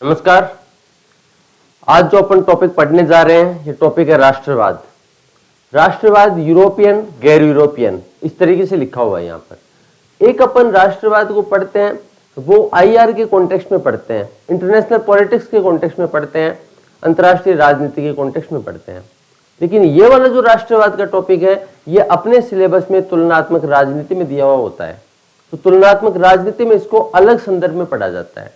नमस्कार। आज जो अपन टॉपिक पढ़ने जा रहे हैं ये टॉपिक है राष्ट्रवाद। राष्ट्रवाद यूरोपियन, गैर यूरोपियन, इस तरीके से लिखा हुआ है यहाँ पर। एक अपन राष्ट्रवाद को पढ़ते हैं वो आईआर के कॉन्टेक्स्ट में पढ़ते हैं, इंटरनेशनल पॉलिटिक्स के कॉन्टेक्स्ट में पढ़ते हैं, अंतर्राष्ट्रीय राजनीति के कॉन्टेक्स्ट में पढ़ते हैं। लेकिन ये वाला जो राष्ट्रवाद का टॉपिक है ये अपने सिलेबस में तुलनात्मक राजनीति में दिया हुआ होता है। तो तुलनात्मक राजनीति में इसको अलग संदर्भ में पढ़ा जाता है।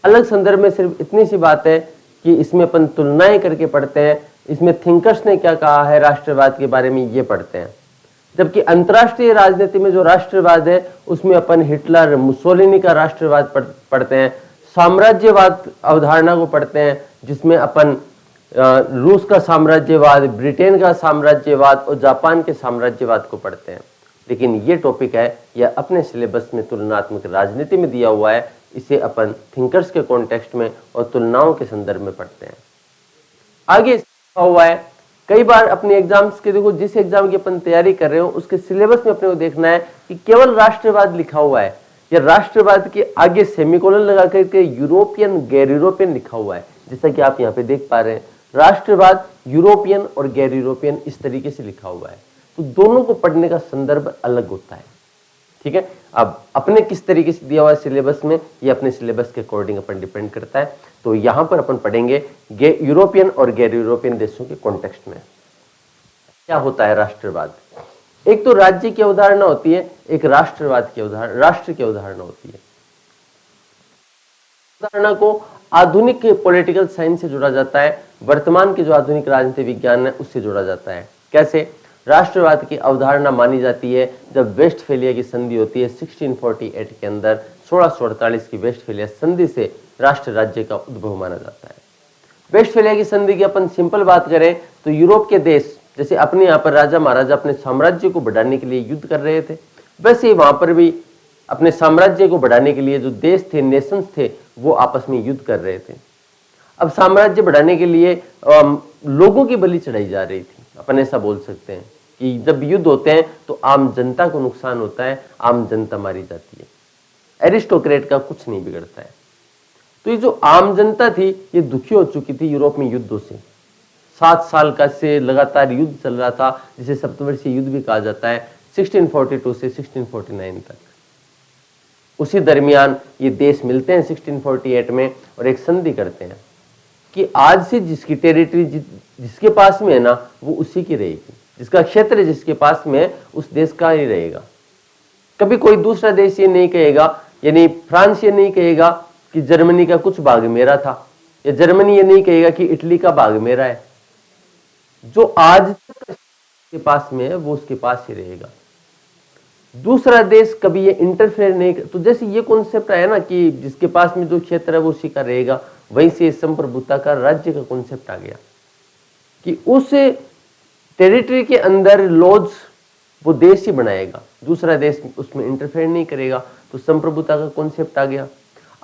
अलग संदर्भ में सिर्फ इतनी सी बात है कि इसमें अपन तुलनाएं करके पढ़ते हैं, इसमें थिंकर्स ने क्या कहा है राष्ट्रवाद के बारे में ये पढ़ते हैं। जबकि अंतर्राष्ट्रीय राजनीति में जो राष्ट्रवाद है उसमें अपन हिटलर, मुसोलिनी का राष्ट्रवाद पढ़ते हैं, साम्राज्यवाद अवधारणा को पढ़ते हैं जिसमें अपन रूस का साम्राज्यवाद, ब्रिटेन का साम्राज्यवाद और जापान के साम्राज्यवाद को पढ़ते हैं। लेकिन ये टॉपिक है यह अपने सिलेबस में तुलनात्मक राजनीति में दिया हुआ है, इसे अपन थिंकर्स के कॉन्टेक्स्ट में और तुलनाओं के संदर्भ में पढ़ते हैं। आगे लिखा हुआ है, कई बार अपने एग्जाम्स के देखो, जिस एग्जाम की अपन तैयारी कर रहे हो उसके सिलेबस में अपने को देखना है कि केवल राष्ट्रवाद लिखा हुआ है या राष्ट्रवाद के आगे सेमीकोलन लगा करके यूरोपियन, गैर यूरोपियन लिखा हुआ है। जैसा कि आप यहाँ पे देख पा रहे हैं, राष्ट्रवाद यूरोपियन और गैर यूरोपियन इस तरीके से लिखा हुआ है। तो दोनों को पढ़ने का संदर्भ अलग होता है। ठीक है, अब अपने किस तरीके से दिया हुआ है सिलेबस में, ये अपने सिलेबस के अकॉर्डिंग अपन डिपेंड करता है। तो यहां पर अपन पढ़ेंगे यूरोपियन और गैर यूरोपियन देशों के कॉन्टेक्स्ट में क्या होता है राष्ट्रवाद। एक तो राज्य की अवधारणा होती है, एक राष्ट्रवाद की अवधारणा, राष्ट्र की अवधारणा होती है। अवधारणा को आधुनिक पॉलिटिकल साइंस से जोड़ा जाता है, वर्तमान के जो आधुनिक राजनीति विज्ञान है उससे जोड़ा जाता है। कैसे? राष्ट्रवाद की अवधारणा मानी जाती है जब वेस्टफेलिया की संधि होती है 1648 के अंदर, 1648 की वेस्टफेलिया संधि से राष्ट्र राज्य का उद्भव माना जाता है। वेस्टफेलिया की संधि की अपन सिंपल बात करें तो यूरोप के देश, जैसे अपने यहाँ पर राजा महाराजा अपने साम्राज्य को बढ़ाने के लिए युद्ध कर रहे थे, वैसे ही वहां पर भी अपने साम्राज्य को बढ़ाने के लिए जो देश थे, नेशंस थे, वो आपस में युद्ध कर रहे थे। अब साम्राज्य बढ़ाने के लिए लोगों की बलि चढ़ाई जा रही थी। अपन ऐसा बोल सकते हैं कि जब युद्ध होते हैं तो आम जनता को नुकसान होता है, आम जनता मारी जाती है, एरिस्टोक्रेट का कुछ नहीं बिगड़ता है। तो ये जो आम जनता थी ये दुखी हो चुकी थी यूरोप में युद्धों से। 7 साल का से लगातार युद्ध चल रहा था, जिसे सप्तवर्षीय युद्ध भी कहा जाता है, 1642 से 1649 तक। उसी दरमियान ये देश मिलते हैं 1648 में और एक संधि करते हैं कि आज से जिसकी टेरिटरी जिसके पास में है ना वो उसी की रहेगी, जिसका क्षेत्र जिसके पास में है उस देश का ही रहेगा। कभी कोई दूसरा देश ये नहीं कहेगा, यानी फ्रांस ये नहीं कहेगा कि जर्मनी का कुछ भाग मेरा था, या जर्मनी ये नहीं कहेगा कि इटली का भाग मेरा है। जो आज के पास में है वो उसके पास ही रहेगा। दूसरा देश कभी ये इंटरफेयर नहीं। तो जैसे ये कॉन्सेप्ट आया ना कि जिसके पास में जो क्षेत्र है वो उसी का रहेगा, वहीं से संप्रभुता का, राज्य का कॉन्सेप्ट आ गया कि उस टेरिटरी के अंदर लॉज वो देश ही बनाएगा, दूसरा देश उसमें इंटरफेयर नहीं करेगा। तो संप्रभुता का कॉन्सेप्ट आ गया।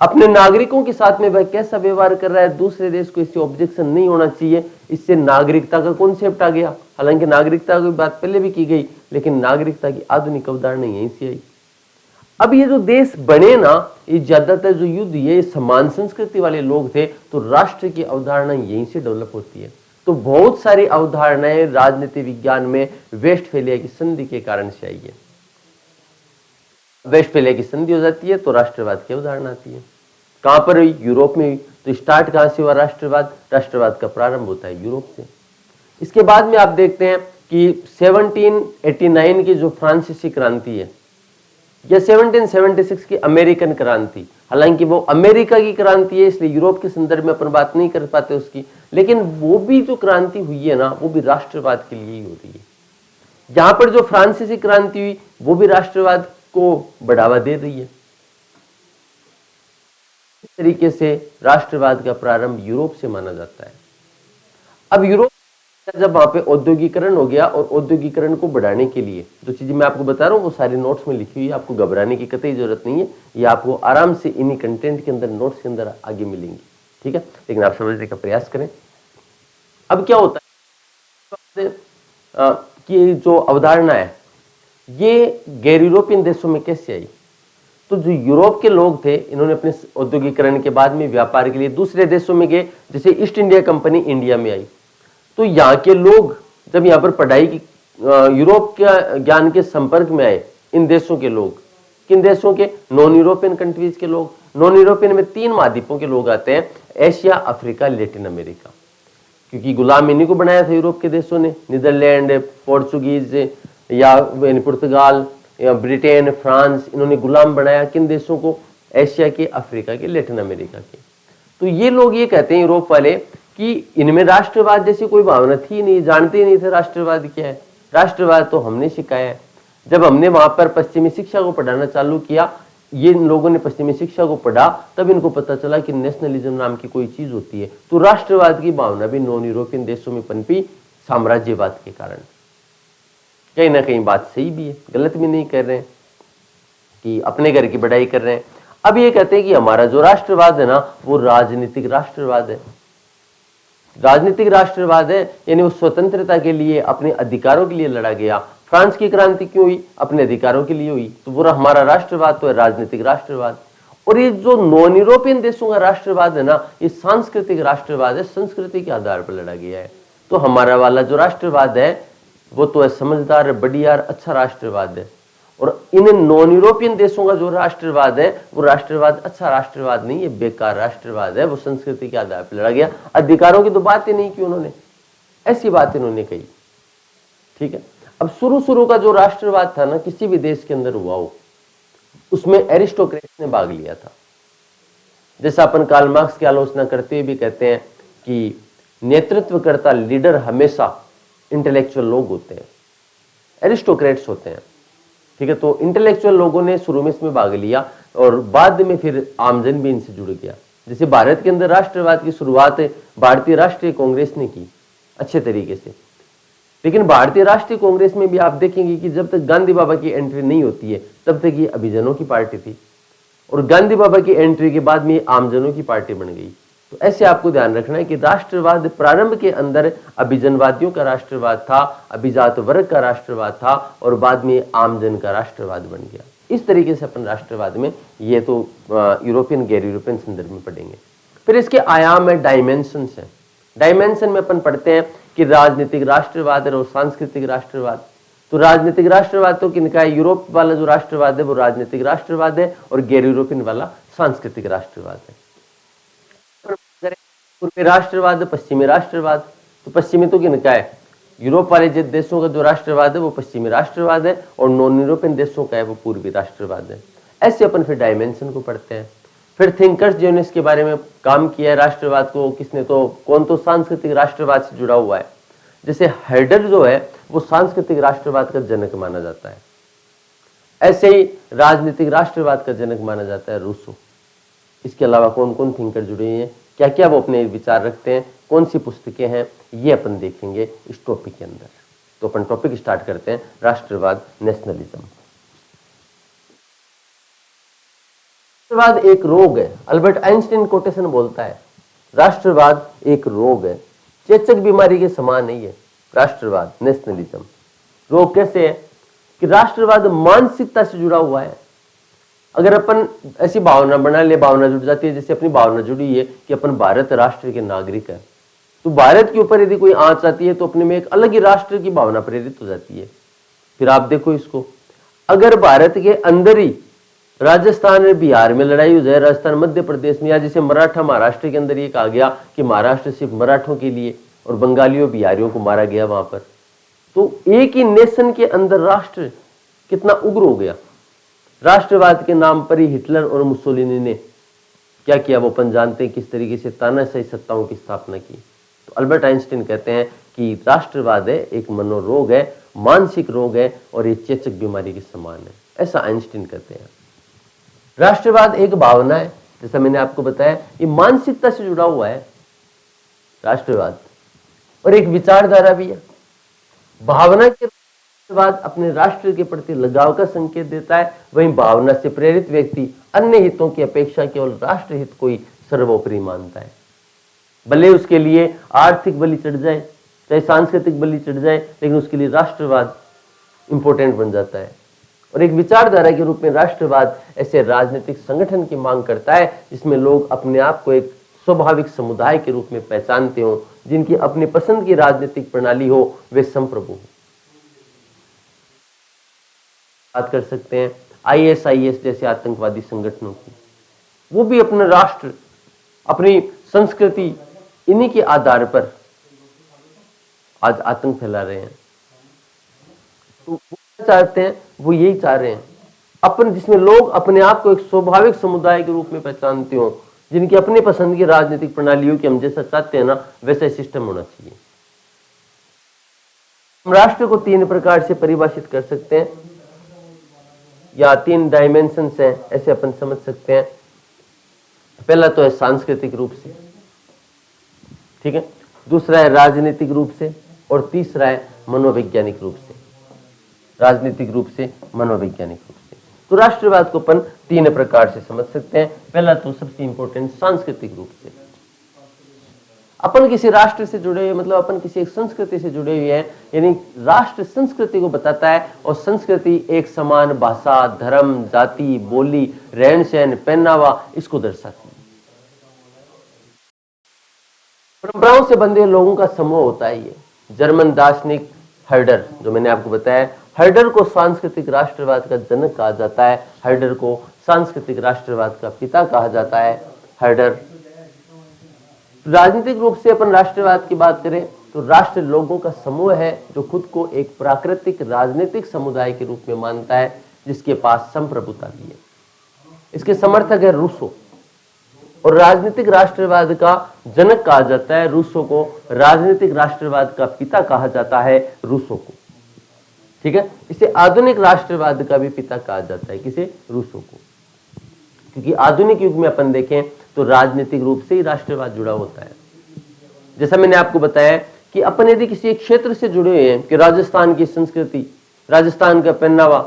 अपने नागरिकों के साथ में वह कैसा व्यवहार कर रहा है, दूसरे देश को इससे ऑब्जेक्शन नहीं होना चाहिए, इससे नागरिकता का कॉन्सेप्ट आ गया। हालांकि नागरिकता की बात पहले भी की गई, लेकिन नागरिकता की आधुनिक अवधारणा यहीं से आई। अब ये जो देश बने ना, ये ज्यादातर जो युद्ध, ये समान संस्कृति वाले लोग थे, तो राष्ट्र की अवधारणा यहीं से डेवलप होती है। तो बहुत सारी अवधारणाएं राजनीति विज्ञान में वेस्टफेलिया की संधि के कारण से आई है। वेस्टफेलिया की संधि हो जाती है तो राष्ट्रवाद की अवधारणा आती है। कहां पर हुई? यूरोप में हुई। तो स्टार्ट कहां से हुआ राष्ट्रवाद? राष्ट्रवाद का प्रारंभ होता है यूरोप से। इसके बाद में आप देखते हैं कि 1789 की जो फ्रांसीसी क्रांति है या 1776 की अमेरिकन क्रांति, हालांकि वो अमेरिका की क्रांति है इसलिए यूरोप के संदर्भ में अपन बात नहीं कर पाते उसकी, लेकिन वो भी जो क्रांति हुई है ना वो भी राष्ट्रवाद के लिए ही हो रही है। जहां पर जो फ्रांसीसी क्रांति हुई वो भी राष्ट्रवाद को बढ़ावा दे रही है। इस तरीके से राष्ट्रवाद का प्रारंभ यूरोप से माना जाता है। अब यूरोप जब वहां पे औद्योगिकरण हो गया और औद्योगिकरण को बढ़ाने के लिए जो चीजें मैं आपको बता रहा हूँ वो सारी नोट्स में लिखी हुई है, आपको घबराने की कतई जरूरत नहीं है, ये आपको आराम से इन्हीं कंटेंट के अंदर, नोट्स के अंदर आगे मिलेंगी। ठीक है, लेकिन आप समझने का प्रयास करें। अब क्या होता है कि जो अवधारणा है ये गैर यूरोपियन देशों में कैसे आई? तो जो यूरोप के लोग थे, इन्होंने अपने औद्योगिकरण के बाद में व्यापार के लिए दूसरे देशों में गए। जैसे ईस्ट इंडिया कंपनी इंडिया में आई, तो यहाँ के लोग जब यहाँ पर पढ़ाई की यूरोप के ज्ञान के संपर्क में आए, इन देशों के लोग, किन देशों के? नॉन यूरोपियन कंट्रीज के लोग। नॉन यूरोपियन में 3 महाद्वीपों के लोग आते हैं, एशिया, अफ्रीका, लैटिन अमेरिका, क्योंकि गुलाम इन्हीं को बनाया था यूरोप के देशों ने। नीदरलैंड, पोर्चुगीज या पुर्तगाल या ब्रिटेन, फ्रांस, इन्होंने गुलाम बनाया किन देशों को? एशिया के, अफ्रीका के, लैटिन अमेरिका के। तो ये लोग ये कहते हैं यूरोप वाले कि इनमें राष्ट्रवाद जैसी कोई भावना थी नहीं, जानते ही नहीं थे राष्ट्रवाद क्या है। राष्ट्रवाद तो हमने सिखाया है। जब हमने वहां पर पश्चिमी शिक्षा को पढ़ाना चालू किया, ये इन लोगों ने पश्चिमी शिक्षा को पढ़ा, तब इनको पता चला कि नेशनलिज्म नाम की कोई चीज होती है। तो राष्ट्रवाद की भावना भी नॉन यूरोपियन देशों में पनपी साम्राज्यवाद के कारण। कहीं ना कहीं बात सही भी है, गलत भी नहीं कर रहे हैं कि अपने घर की बढ़ाई कर रहे हैं। अब ये कहते हैं कि हमारा जो राष्ट्रवाद है ना, वो राजनीतिक राष्ट्रवाद है। राजनीतिक राष्ट्रवाद है, यानी वो स्वतंत्रता के लिए, अपने अधिकारों के लिए लड़ा गया। फ्रांस की क्रांति क्यों हुई? अपने अधिकारों के लिए हुई। तो वो हमारा राष्ट्रवाद तो है राजनीतिक राष्ट्रवाद। और ये जो नॉन यूरोपियन देशों का राष्ट्रवाद है ना, ये सांस्कृतिक राष्ट्रवाद है, संस्कृति के आधार पर लड़ा गया है। तो हमारा वाला जो राष्ट्रवाद है वो तो है समझदार, बढ़िया, अच्छा राष्ट्रवाद है। और इन नॉन यूरोपियन देशों का जो राष्ट्रवाद है, वो राष्ट्रवाद अच्छा राष्ट्रवाद नहीं है, बेकार राष्ट्रवाद है। वो संस्कृति के आधार पर लड़ा गया। अधिकारों की तो बात ही नहीं की उन्होंने, ऐसी बात इन्होंने कही। ठीक है। अब शुरू का जो राष्ट्रवाद था ना, किसी भी देश के अंदर हुआ हो, उसमें एरिस्टोक्रेट्स ने भाग लिया था। जैसा अपन कार्ल मार्क्स की आलोचना करते हुए भी कहते हैं कि नेतृत्वकर्ता, लीडर हमेशा इंटेलेक्चुअल लोग होते हैं, एरिस्टोक्रेट्स होते हैं। ठीक है। तो इंटेलेक्चुअल लोगों ने शुरू में इसमें भाग लिया और बाद में फिर आमजन भी इनसे जुड़ गया। जैसे भारत के अंदर राष्ट्रवाद की शुरुआत भारतीय राष्ट्रीय कांग्रेस ने की अच्छे तरीके से। लेकिन भारतीय राष्ट्रीय कांग्रेस में भी आप देखेंगे कि जब तक गांधी बाबा की एंट्री नहीं होती है, तब तक ये अभिजनों की पार्टी थी। और गांधी बाबा की एंट्री के बाद में आमजनों की पार्टी बन गई। तो ऐसे आपको ध्यान रखना है कि राष्ट्रवाद प्रारंभ के अंदर अभिजनवादियों का राष्ट्रवाद था, अभिजात वर्ग का राष्ट्रवाद था, और बाद में आमजन का राष्ट्रवाद बन गया। इस तरीके से अपन राष्ट्रवाद में, ये तो यूरोपियन, गैर यूरोपियन संदर्भ में पढ़ेंगे। फिर इसके आयाम है, डायमेंशन है। डायमेंशन में अपन पढ़ते हैं कि राजनीतिक राष्ट्रवाद और सांस्कृतिक राष्ट्रवाद। तो राजनीतिक राष्ट्रवाद तो किनका है? यूरोप वाला जो राष्ट्रवाद है वो राजनीतिक राष्ट्रवाद है, और गैर यूरोपियन वाला सांस्कृतिक राष्ट्रवाद है। पूर्वी राष्ट्रवाद, पश्चिमी राष्ट्रवाद। तो पश्चिमी तो किनका है? यूरोप वाले जिन देशों का जो राष्ट्रवाद है वो पश्चिमी राष्ट्रवाद है, और नॉन यूरोपियन देशों का है वो पूर्वी राष्ट्रवाद है। ऐसे अपन फिर डायमेंशन को पढ़ते हैं। फिर थिंकर्स जो ने इसके बारे में काम किया है राष्ट्रवाद को, किसने? तो कौन? तो सांस्कृतिक राष्ट्रवाद से जुड़ा हुआ है। जैसे हेडर जो है वो सांस्कृतिक राष्ट्रवाद का जनक माना जाता है। ऐसे ही राजनीतिक राष्ट्रवाद का जनक माना जाता है रूसो। इसके अलावा कौन कौन थिंकर जुड़े हैं, क्या क्या वो अपने विचार रखते हैं, कौन सी पुस्तकें हैं, ये अपन देखेंगे इस टॉपिक के अंदर। तो अपन टॉपिक स्टार्ट करते हैं, राष्ट्रवाद, नेशनलिज्म। राष्ट्रवाद एक रोग है। अल्बर्ट आइंस्टीन कोटेशन बोलता है, राष्ट्रवाद एक रोग है, चेचक बीमारी के समान नहीं है। राष्ट्रवाद, नेशनलिज्म रोग कैसे है? कि राष्ट्रवाद मानसिकता से जुड़ा हुआ है। अगर अपन ऐसी भावना बना ले, भावना जुड़ जाती है, जैसे अपनी भावना जुड़ी है कि अपन भारत राष्ट्र के नागरिक है, तो भारत के ऊपर यदि कोई आंच आती है तो अपने में एक अलग ही राष्ट्र की भावना प्रेरित हो जाती है। फिर आप देखो इसको, अगर भारत के अंदर ही राजस्थान में, बिहार में लड़ाई हो जाए, राजस्थान मध्य प्रदेश में, या जैसे मराठा महाराष्ट्र के अंदर ये कहा गया कि महाराष्ट्र सिर्फ मराठों के लिए और बंगालियों बिहारियों को मारा गया वहां पर, तो एक ही नेशन के अंदर राष्ट्र कितना उग्र हो गया। राष्ट्रवाद के नाम पर ही हिटलर और मुसोलिनी ने क्या किया वो अपन जानते हैं, किस तरीके से तानाशाही सत्ताओं की स्थापना की। तो अल्बर्ट आइंस्टीन कहते हैं कि राष्ट्रवाद है एक मनोरोग है, मानसिक रोग है, और ये चेचक बीमारी के समान है, ऐसा आइंस्टीन कहते हैं। राष्ट्रवाद एक भावना है, जैसा मैंने आपको बताया, ये मानसिकता से जुड़ा हुआ है राष्ट्रवाद, और एक विचारधारा भी है। भावना के राष्ट्रवाद अपने राष्ट्र के प्रति लगाव का संकेत देता है, वहीं भावना से प्रेरित व्यक्ति अन्य हितों की अपेक्षा केवल राष्ट्र हित को ही सर्वोपरि मानता है। भले उसके लिए आर्थिक बलि चढ़ जाए, चाहे सांस्कृतिक बलि चढ़ जाए, लेकिन उसके लिए राष्ट्रवाद इंपॉर्टेंट बन जाता है। और एक विचारधारा के रूप में राष्ट्रवाद ऐसे राजनीतिक संगठन की मांग करता है जिसमें लोग अपने आप को एक स्वाभाविक समुदाय के रूप में पहचानते हो, जिनकी अपनी पसंद की राजनीतिक प्रणाली हो, वे संप्रभु हो। बात कर सकते हैं ISIS जैसे आतंकवादी संगठनों की, वो भी अपना राष्ट्र, अपनी संस्कृति, इन्हीं के आधार पर आज आतंक फैला रहे हैं। तो वो चाहते हैं, वो यही चाह रहे हैं अपन, जिसमें लोग अपने आप को एक स्वाभाविक समुदाय के रूप में पहचानते हो, जिनकी अपनी पसंद की राजनीतिक प्रणाली हो कि हम जैसा चाहते हैं ना वैसा सिस्टम होना चाहिए। हम राष्ट्र को 3 प्रकार से परिभाषित कर सकते हैं, या 3 डायमेंशंस हैं, ऐसे अपन समझ सकते हैं। पहला तो है सांस्कृतिक रूप से, ठीक है, दूसरा है राजनीतिक रूप से, और तीसरा है मनोवैज्ञानिक रूप से। राजनीतिक रूप से, मनोवैज्ञानिक रूप से। तो राष्ट्रवाद को अपन 3 प्रकार से समझ सकते हैं। पहला तो सबसे इंपॉर्टेंट सांस्कृतिक रूप से, अपन किसी राष्ट्र से जुड़े हुए, मतलब अपन किसी एक संस्कृति से जुड़े हुए हैं, यानी राष्ट्र संस्कृति को बताता है, और संस्कृति एक समान भाषा, धर्म, जाति, बोली, रहन सहन, पहनावा, इसको दर्शाती है। परंपराओं से बंधे लोगों का समूह होता है ये। जर्मन दार्शनिक हर्डर, जो मैंने आपको बताया, हर्डर को सांस्कृतिक राष्ट्रवाद का जनक कहा जाता है, हर्डर को सांस्कृतिक राष्ट्रवाद का पिता कहा जाता है। हर्डर। राजनीतिक रूप से अपन राष्ट्रवाद की बात करें तो राष्ट्र लोगों का समूह है जो खुद को एक प्राकृतिक राजनीतिक समुदाय के रूप में मानता है, जिसके पास संप्रभुता भी है। इसके समर्थक है रूसो, और राजनीतिक राष्ट्रवाद का जनक कहा जाता है रूसो को, राजनीतिक राष्ट्रवाद का पिता कहा जाता है रूसो को, ठीक है। इसे आधुनिक राष्ट्रवाद का भी पिता कहा जाता है, किसे? रूसो को, क्योंकि आधुनिक युग में अपन देखें तो राजनीतिक रूप से ही राष्ट्रवाद जुड़ा होता है। जैसा मैंने आपको बताया कि अपन यदि किसी एक क्षेत्र से जुड़े हुए हैं कि राजस्थान की संस्कृति, राजस्थान का पहनावा,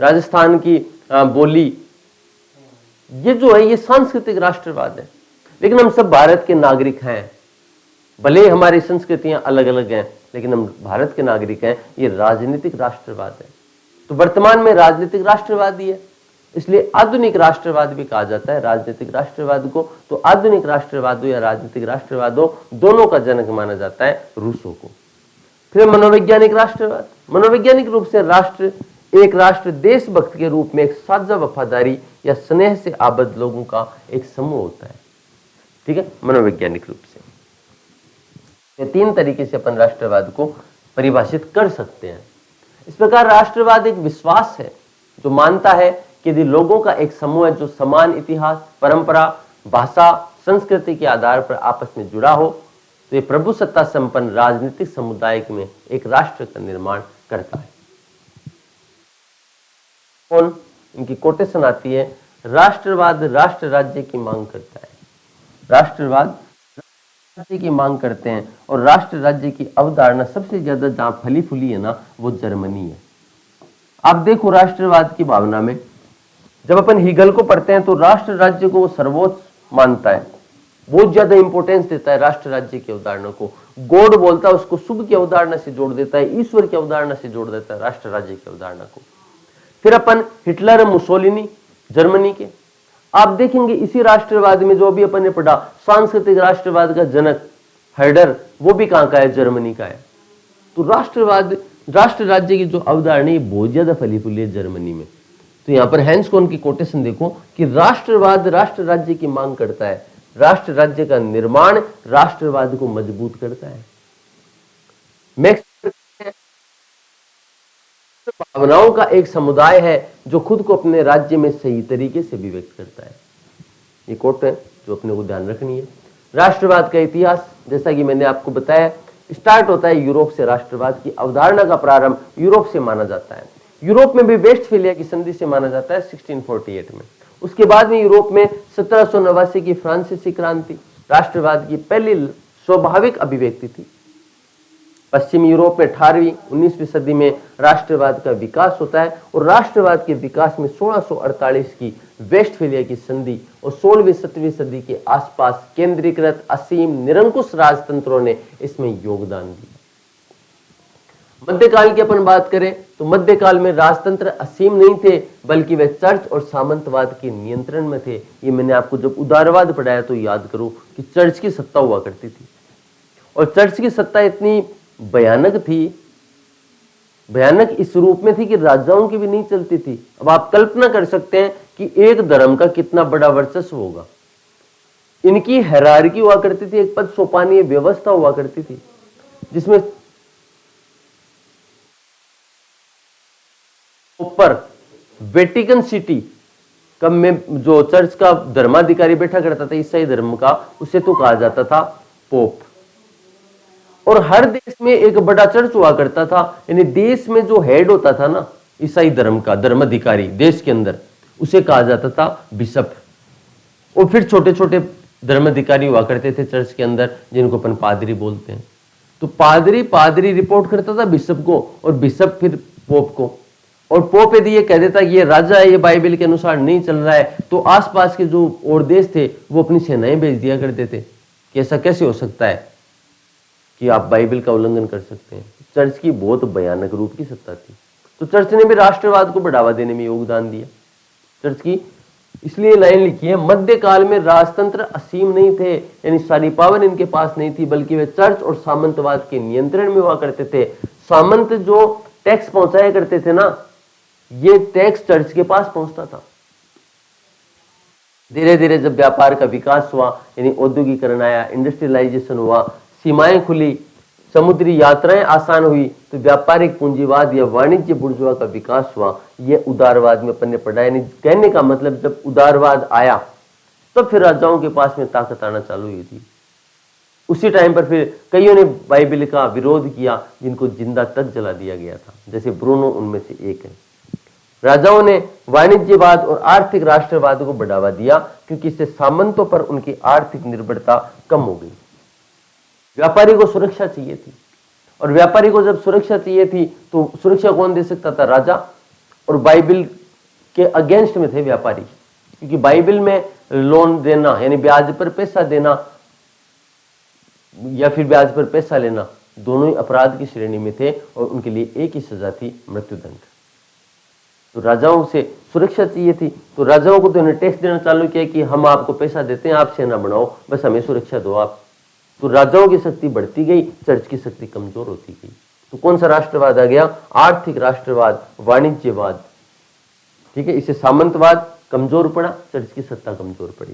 राजस्थान की बोली, ये जो है ये सांस्कृतिक राष्ट्रवाद है। लेकिन हम सब भारत के नागरिक हैं, भले हमारी संस्कृतियां अलग अलग हैं, लेकिन हम भारत के नागरिक हैं। ये राजनीतिक राष्ट्रवाद है। तो वर्तमान में राजनीतिक राष्ट्रवाद ही है, इसलिए आधुनिक राष्ट्रवाद भी कहा जाता है राजनीतिक राष्ट्रवाद को। तो आधुनिक राष्ट्रवाद हो या राजनीतिक राष्ट्रवाद हो, दोनों का जनक माना जाता है रूसो को। फिर मनोवैज्ञानिक राष्ट्रवाद। मनोवैज्ञानिक रूप से राष्ट्र एक राष्ट्र देशभक्त के रूप में एक साझा वफादारी या स्नेह से आबद्ध लोगों का एक समूह होता है, ठीक है, मनोवैज्ञानिक रूप से। ये 3 तरीके से अपन राष्ट्रवाद को परिभाषित कर सकते हैं। इस प्रकार राष्ट्रवाद एक विश्वास है जो मानता है कि यदि लोगों का एक समूह है जो समान इतिहास, परंपरा, भाषा, संस्कृति के आधार पर आपस में जुड़ा हो, तो ये प्रभुसत्ता संपन्न राजनीतिक समुदाय में एक राष्ट्र का निर्माण करता है। कौन? इनकी कोटेशन आती है, राष्ट्रवाद राष्ट्र राज्य की मांग करता है। राष्ट्रवाद राज्य की मांग करते हैं, और राष्ट्र राज्य की अवधारणा सबसे ज्यादा जहां फली फूली है ना, वो जर्मनी है। आप देखो राष्ट्रवाद की भावना में जब अपन हीगल को पढ़ते हैं तो राष्ट्र राज्य को वो सर्वोच्च मानता है, बहुत ज्यादा इंपॉर्टेंस देता है राष्ट्र राज्य की अवधारणा को। गॉड बोलता है उसको शुभ की अवधारणा से जोड़ देता है, ईश्वर की अवधारणा से जोड़ देता है राष्ट्र राज्य की अवधारणा को। फिर अपन हिटलर, मुसोलिनी, जर्मनी के, आप देखेंगे इसी राष्ट्रवाद में जो भी अपन ने पढ़ा, सांस्कृतिक राष्ट्रवाद का जनक हर्डर, वो भी कहां का है? जर्मनी का है। तो राष्ट्रवाद, राष्ट्र राज्य की जो अवधारणा है बहुत ज्यादा फली फूली है जर्मनी में। तो यहां पर हैंस कोन की कोटेशन देखो कि राष्ट्रवाद राष्ट्र राज्य की मांग करता है, राष्ट्र राज्य का निर्माण राष्ट्रवाद को मजबूत करता है। मैक्स भावनाओं का एक समुदाय है जो खुद को अपने राज्य में सही तरीके से अभिव्यक्त करता है। ये कोट है जो अपने को ध्यान रखनी है। राष्ट्रवाद का इतिहास, जैसा कि मैंने आपको बताया, स्टार्ट होता है यूरोप से। राष्ट्रवाद की अवधारणा का प्रारंभ यूरोप से माना जाता है। यूरोप में भी वेस्टफेलिया की संधि से माना जाता है 1648 में। उसके बाद में यूरोप में 1789 की फ्रांसीसी क्रांति राष्ट्रवाद की पहली स्वाभाविक अभिव्यक्ति थी। पश्चिमी यूरोप में 18वीं 19वीं सदी में राष्ट्रवाद का विकास होता है, और राष्ट्रवाद के विकास में 1648 की वेस्टफेलिया की संधि और 16वीं 17वीं सदी के आसपास केंद्रीकृत असीम निरंकुश राजतंत्रों ने इसमें योगदान दिया। मध्यकाल की अपन बात करें तो मध्यकाल में राजतंत्र असीम नहीं थे, बल्कि वे चर्च और सामंतवाद के नियंत्रण में थे। ये मैंने आपको जब उदारवाद पढ़ाया तो याद करो कि चर्च की सत्ता हुआ करती थी, और चर्च की सत्ता इतनी भयानक थी, भयानक इस रूप में थी कि राजाओं की भी नहीं चलती थी। अब आप कल्पना कर सकते हैं कि एक धर्म का कितना बड़ा वर्चस्व होगा। इनकी हायरार्की हुआ करती थी, एक पद सोपानीय व्यवस्था हुआ करती थी, जिसमें ऊपर वेटिकन सिटी का में जो चर्च का धर्माधिकारी बैठा करता था ईसाई धर्म का, उसे तो कहा जाता था पोप। और हर देश में एक बड़ा चर्च हुआ करता था, यानी देश में जो हेड होता था ना ईसाई धर्म का धर्माधिकारी देश के अंदर, उसे कहा जाता था बिशप। और फिर छोटे छोटे धर्माधिकारी हुआ करते थे चर्च के अंदर, जिनको अपन पादरी बोलते हैं। तो पादरी रिपोर्ट करता था बिशप को, और बिशप फिर पोप को। और पोप यदि ये कह देता कि ये राजा है, ये बाइबल के अनुसार नहीं चल रहा है, तो आसपास के जो और देश थे वो अपनी सेनाएं भेज दिया करते थे कि ऐसा कैसे हो सकता है कि आप बाइबल का उल्लंघन कर सकते हैं। चर्च की बहुत भयानक रूप की सत्ता थी। तो चर्च ने भी राष्ट्रवाद को बढ़ावा देने में योगदान दिया। चर्च की इसलिए लाइन लिखी है, मध्यकाल में राजतंत्र असीम नहीं थे, यानी सारी पावर इनके पास नहीं थी, बल्कि वे चर्च और सामंतवाद के नियंत्रण में हुआ करते थे। सामंत जो टैक्स पहुंचाया करते थे ना, ये टैक्स चर्च के पास पहुंचता था। धीरे धीरे जब व्यापार का विकास हुआ, यानी औद्योगिकरण आया, इंडस्ट्रियलाइजेशन हुआ, सीमाएं खुली, समुद्री यात्राएं आसान हुई, तो व्यापारिक पूंजीवाद या वाणिज्य बुर्जुआ का विकास हुआ। यह उदारवाद में अपन ने पढ़ा। यानी कहने का मतलब जब उदारवाद आया तब फिर राजाओं के पास में ताकत आना चालू हुई थी। उसी टाइम पर फिर कईयों ने बाइबल का विरोध किया, जिनको जिंदा तक जला दिया गया था, जैसे ब्रूनो उनमें से एक है। राजाओं ने वाणिज्यवाद और आर्थिक राष्ट्रवाद को बढ़ावा दिया, क्योंकि इससे सामंतों पर उनकी आर्थिक निर्भरता कम हो गई। व्यापारी को सुरक्षा चाहिए थी, और व्यापारी को जब सुरक्षा चाहिए थी तो सुरक्षा कौन दे सकता था? राजा। और बाइबल के अगेंस्ट में थे व्यापारी, क्योंकि बाइबल में लोन देना यानी ब्याज पर पैसा देना या फिर ब्याज पर पैसा लेना, दोनों ही अपराध की श्रेणी में थे, और उनके लिए एक ही सजा थी, मृत्युदंड। तो राजाओं से सुरक्षा चाहिए थी, तो राजाओं को तो इन्हें टैक्स देना चालू किया कि हम आपको पैसा देते हैं, आप सेना बनाओ, बस हमें सुरक्षा दो आप। तो राजाओं की शक्ति बढ़ती गई, चर्च की शक्ति कमजोर होती गई। तो कौन सा राष्ट्रवाद आ गया? आर्थिक राष्ट्रवाद, वाणिज्यवाद। ठीक है, इससे सामंतवाद कमजोर पड़ा, चर्च की सत्ता कमजोर पड़ी।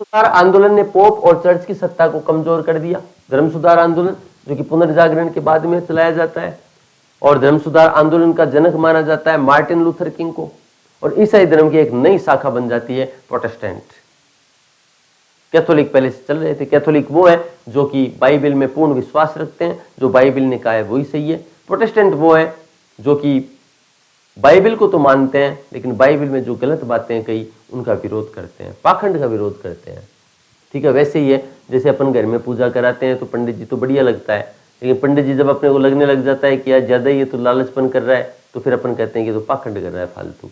सुधार आंदोलन ने पोप और चर्च की सत्ता को कमजोर कर दिया। धर्म सुधार आंदोलन, जो कि पुनर्जागरण के बाद में चलाया जाता है, और धर्म सुधार आंदोलन का जनक माना जाता है मार्टिन लूथर किंग को। और ईसाई धर्म की एक नई शाखा बन जाती है प्रोटेस्टेंट। कैथोलिक पहले से चल रहे थे। कैथोलिक वो है जो कि बाइबल में पूर्ण विश्वास रखते हैं, जो बाइबल ने कहा है वही सही है। प्रोटेस्टेंट वो है जो कि बाइबल को तो मानते हैं, लेकिन बाइबल में जो गलत बातें हैं कई, उनका विरोध करते हैं, पाखंड का विरोध करते हैं। ठीक है, वैसे ही है जैसे अपन घर में पूजा कराते हैं तो पंडित जी तो बढ़िया लगता है, लेकिन पंडित जी जब अपने को लगने लग जाता है कि यार ज्यादा ही ये तो लालचपन कर रहा है, तो फिर अपन कहते हैं कि तो पाखंड कर रहा है फालतू।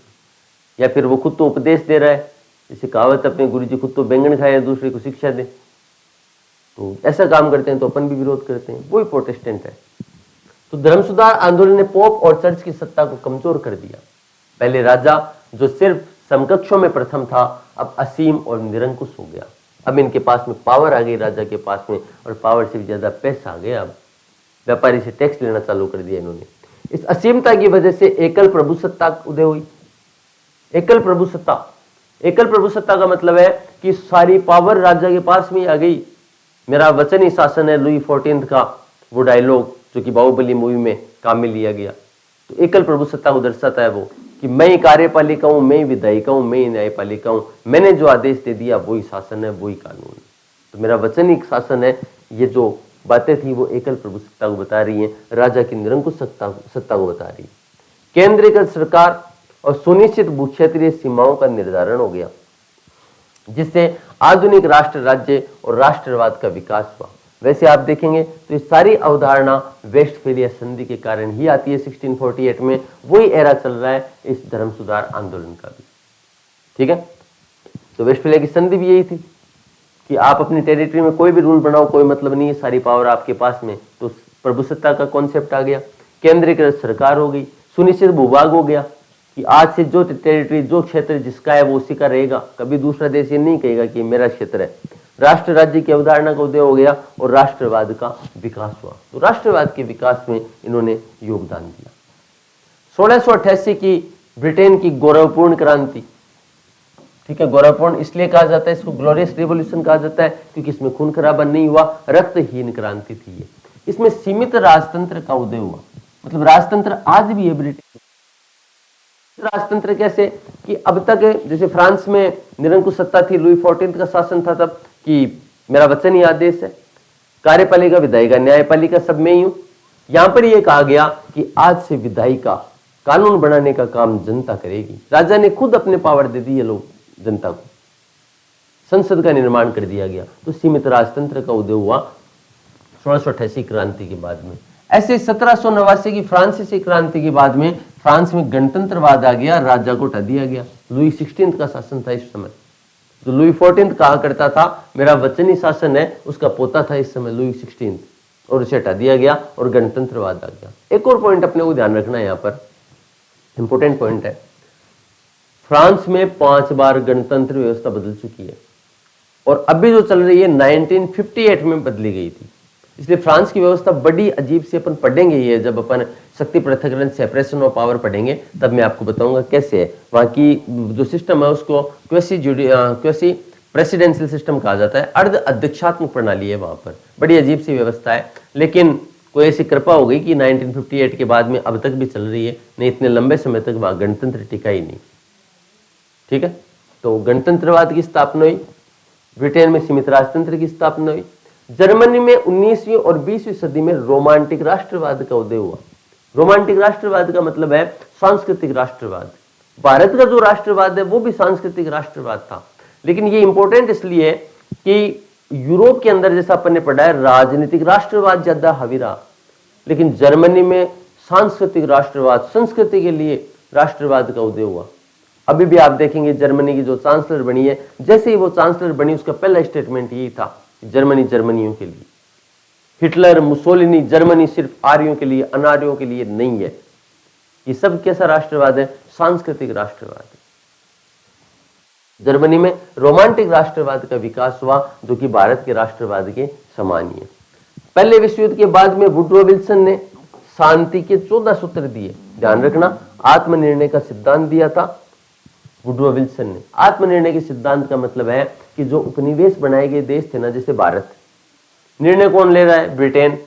या फिर वो खुद तो उपदेश दे रहा है, जैसे कहावत अपने गुरु जी खुद तो बैंगन खाए दूसरे को शिक्षा दे, तो ऐसा काम करते हैं तो अपन भी विरोध करते हैं। वही प्रोटेस्टेंट है। तो धर्म सुधार आंदोलन ने पोप और चर्च की सत्ता को कमजोर कर दिया। पहले राजा जो सिर्फ समकक्षों में प्रथम था, अब असीम और निरंकुश हो गया। अब इनके पास में पावर आ गई राजा के पास में, और पावर से भी ज्यादा पैसा आ गया। अब व्यापारी से टैक्स लेना चालू कर दिया इन्होंने। इस असीमता की वजह से एकल प्रभु सत्ता उदय हुई। एकल प्रभु सत्ता, एकल प्रभु सत्ता का मतलब है कि सारी पावर राजा के पास में आ गई। मेरा वचन ही शासन है, लुई 14 का वो डायलॉग जो कि बाहुबली मूवी में काम में लिया गया। तो एकल प्रभु सत्ता को दर्शाता है वो कि मैं ही कार्यपालिका हूं, मैं ही विधायिका हूं, मैं ही न्यायपालिका हूं, मैंने जो आदेश दे दिया वही शासन है, वही कानून है। तो मेरा वचन ही शासन है। ये जो बातें थी वो एकल प्रभु सत्ता को बता रही है, राजा की निरंकुश सत्ता को बता रही है। केंद्रीकृत सरकार और सुनिश्चित भूक्षेत्रीय सीमाओं का निर्धारण हो गया, जिससे आधुनिक राष्ट्र राज्य और राष्ट्रवाद का विकास हुआ। वैसे आप देखेंगे तो ये सारी अवधारणा वेस्टफेलिया संधि के कारण ही आती है 1648 में। वही एरा चल रहा है इस धर्म सुधार आंदोलन का भी। ठीक है, तो वेस्टफेलिया की संधि भी यही थी कि आप अपनी टेरिटरी में कोई भी रूल बनाओ, कोई मतलब नहीं है, सारी पावर आपके पास में, तो प्रभुसत्ता का कॉन्सेप्ट आ गया, केंद्रीकृत सरकार हो गई, सुनिश्चित भूभाग हो गया कि आज से जो टेरिटरी, जो क्षेत्र जिसका है वो उसी का रहेगा, कभी दूसरा देश ये नहीं कहेगा कि मेरा क्षेत्र है। राष्ट्र राज्य की अवधारणा का उदय हो गया और राष्ट्रवाद का विकास हुआ। तो राष्ट्रवाद के विकास में इन्होंने योगदान दिया। 1688 की ब्रिटेन की गौरवपूर्ण क्रांति, ठीक है, गौरवपूर्ण इसलिए कहा जाता है, इसको ग्लोरियस रिवॉल्यूशन कहा जाता है क्योंकि इसमें खून खराबा नहीं हुआ, रक्तहीन क्रांति थी ये। इसमें सीमित राजतंत्र का उदय हुआ, मतलब राजतंत्र आज भी है ब्रिटेन। राजतंत्र कैसे कि अब तक जैसे फ्रांस में निरंकुश सत्ता थी, लुई 14 का शासन था तब कि मेरा वचन ही आदेश है, कार्यपालिका विधायिका न्यायपालिका सब में ही हूं। यहां पर यह कहा गया कि आज से विधायिका कानून बनाने का काम जनता करेगी। राजा ने खुद अपने पावर दे दी ये लोग जनता को, संसद का निर्माण कर दिया गया। तो सीमित राजतंत्र का उदय हुआ 1688 क्रांति के बाद में। ऐसे 1789 की फ्रांसीसी क्रांति के बाद में फ्रांस में गणतंत्रवाद आ गया, राजा को हटा दिया गया। लुई 16 का शासन था इस समय। तो लुई 14 कहा करता था मेरा वचनी शासन है, उसका पोता था इस समय लुई 16, और उसे हटा दिया गया और गणतंत्रवाद आ गया। एक और पॉइंट अपने को ध्यान रखना है, यहाँ पर इंपोर्टेंट पॉइंट है, फ्रांस में 5 बार गणतंत्र व्यवस्था बदल चुकी है और अभी जो चल रही है 1958 में बदली गई थी। इसलिए फ्रांस की व्यवस्था बड़ी अजीब सी, अपन पढ़ेंगे ये जब अपन शक्ति पृथक्करण, सेपरेशन ऑफ पावर पढ़ेंगे तब मैं आपको बताऊंगा कैसे है। वहां की जो सिस्टम है उसको क्वेसी प्रेसिडेंशियल सिस्टम कहा जाता है, अर्ध अध्यक्षात्मक प्रणाली है वहां पर, बड़ी अजीब सी व्यवस्था है। लेकिन कोई ऐसी कृपा हो गई कि 1958 के बाद में अब तक भी चल रही है, नहीं इतने लंबे समय तक वहां गणतंत्र टिका ही नहीं। ठीक है, तो गणतंत्रवाद की स्थापना हुई, ब्रिटेन में सीमित राजतंत्र की स्थापना हुई। जर्मनी में 19वीं और 20वीं सदी में रोमांटिक राष्ट्रवाद का उदय हुआ। रोमांटिक राष्ट्रवाद का मतलब है सांस्कृतिक राष्ट्रवाद। भारत का जो राष्ट्रवाद है वो भी सांस्कृतिक राष्ट्रवाद था, लेकिन ये इंपॉर्टेंट इसलिए है कि यूरोप के अंदर जैसा अपन ने पढ़ा है राजनीतिक राष्ट्रवाद ज्यादा हावी रहा, लेकिन जर्मनी में सांस्कृतिक राष्ट्रवाद, संस्कृति के लिए राष्ट्रवाद का उदय हुआ। अभी भी आप देखेंगे जर्मनी की जो चांसलर बनी है, जैसे ही वो चांसलर बनी उसका पहला स्टेटमेंट यही था, जर्मनी जर्मनियों के लिए। हिटलर, मुसोलिनी, जर्मनी सिर्फ आर्यों के लिए, अनार्यों के लिए नहीं है। ये सब कैसा राष्ट्रवाद है? सांस्कृतिक राष्ट्रवाद है। जर्मनी में रोमांटिक राष्ट्रवाद का विकास हुआ जो कि भारत के राष्ट्रवाद के समान ही है। पहले विश्व युद्ध के बाद में वुड्रो विल्सन ने शांति के 14 सूत्र दिए। ध्यान रखना, आत्मनिर्णय का सिद्धांत दिया था वुड्रो विल्सन ने। आत्मनिर्णय के सिद्धांत का मतलब है कि जो उपनिवेश बनाए गए देश थे ना, जैसे भारत, निर्णय कौन ले रहा है? ब्रिटेन।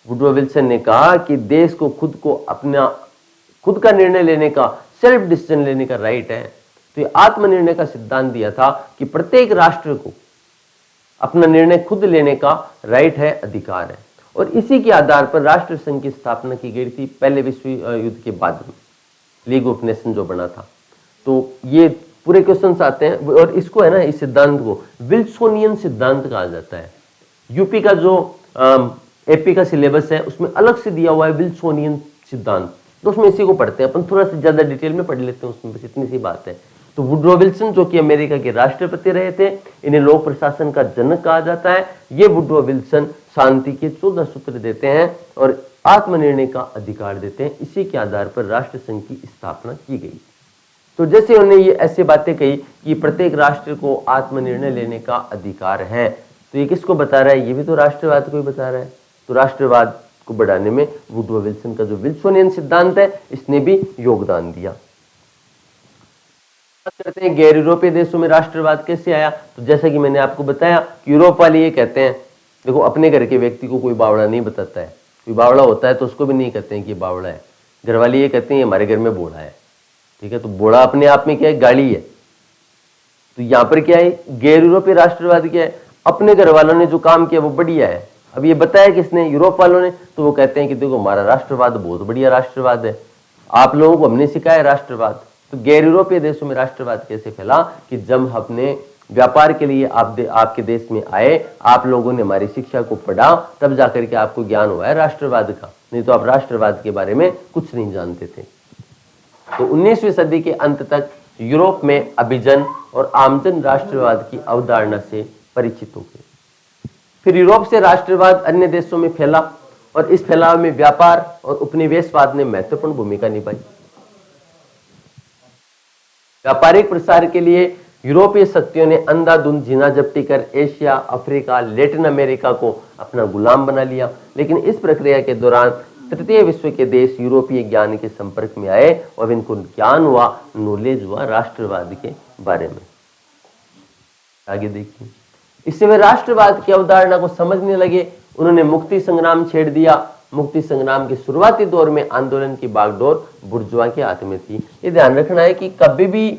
वुड्रो विल्सन ने कहा कि देश को अपना खुद का निर्णय लेने का, सेल्फ डिसीजन लेने का राइट है। तो ये आत्मनिर्णय का सिद्धांत दिया था कि प्रत्येक राष्ट्र को अपना निर्णय खुद लेने का राइट है, अधिकार है। और इसी के आधार पर राष्ट्र संघ की स्थापना की गई थी पहले विश्व युद्ध के बाद में, लीग ऑफ नेशन जो बना था। तो ये पूरे क्वेश्चंस आते हैं और इसको है ना, इस सिद्धांत को विल्सोनियन सिद्धांत कहा जाता है। यूपी का जो एपी का सिलेबस है उसमें अलग से दिया हुआ है विल्सोनियन सिद्धांत, तो उसमें इसी को पढ़ते हैं अपन, थोड़ा सा ज्यादा डिटेल में पढ़ लेते हैं उसमें, बस इतनी सी बात है। तो वुड्रो विल्सन जो कि अमेरिका के राष्ट्रपति रहे थे, इन्हें लोक प्रशासन का जनक कहा जाता है। ये वुड्रो विल्सन शांति के 14 सूत्र देते हैं और आत्मनिर्णय का अधिकार देते हैं। इसी के आधार पर राष्ट्र संघ की स्थापना की गई। तो जैसे उन्होंने ये ऐसी बातें कही कि प्रत्येक राष्ट्र को आत्मनिर्णय लेने का अधिकार है, तो ये किसको बता रहा है? ये भी तो राष्ट्रवाद को ही बता रहा है। तो राष्ट्रवाद को बढ़ाने में वुड्रो विल्सन का जो विल्सोनियन सिद्धांत है, इसने भी योगदान दिया। करते हैं गैर यूरोपीय देशों में राष्ट्रवाद कैसे आया। तो जैसा कि मैंने आपको बताया कि यूरोप वाले ये कहते हैं, देखो अपने घर के व्यक्ति को कोई बावड़ा नहीं बताता है, कोई बावड़ा होता है तो उसको भी नहीं कहते हैं कि बावड़ा है। घर वाले ये कहते हैं हमारे घर में बोड़ा है, ठीक है। तो बोड़ा अपने आप में क्या है? गाली है। तो यहाँ पर क्या है? गैर यूरोपीय राष्ट्रवाद क्या है? अपने घर वालों ने जो काम किया वो बढ़िया है। अब ये बताया किसने? यूरोप वालों ने। तो वो कहते हैं कि देखो हमारा राष्ट्रवाद बहुत बढ़िया राष्ट्रवाद है, आप लोगों को हमने सिखाया राष्ट्रवाद। तो गैर यूरोपीय देशों में राष्ट्रवाद कैसे फैला कि जब हमने व्यापार के लिए आपके देश में आए, आप लोगों ने हमारी शिक्षा को पढ़ा, तब जाकर के आपको ज्ञान हुआ है राष्ट्रवाद का, नहीं तो आप राष्ट्रवाद के बारे में कुछ नहीं जानते थे। तो 19वीं सदी के अंत तक यूरोप में अभिजन और आमजन राष्ट्रवाद की अवधारणा से परिचित हो गए। फिर यूरोप से राष्ट्रवाद अन्य देशों में फैला और इस फैलाव में व्यापार और उपनिवेशवाद ने महत्वपूर्ण भूमिका निभाई। व्यापारिक प्रसार के लिए यूरोपीय शक्तियों ने अंधाधुंध जीना जब्ती कर एशिया, अफ्रीका, लैटिन अमेरिका को अपना गुलाम बना लिया। लेकिन इस प्रक्रिया के दौरान तृतीय विश्व के देश यूरोपीय ज्ञान के संपर्क में आए और इनको ज्ञान हुआ, नॉलेज हुआ राष्ट्रवाद के बारे में। आगे देखिए, इससे वे राष्ट्रवाद की अवधारणा को समझने लगे। उन्होंने मुक्ति संग्राम छेड़ दिया। मुक्ति संग्राम के शुरुआती दौर में आंदोलन की बागडोर बुर्जुआ के हाथ में थी। ये ध्यान रखना है कि कभी भी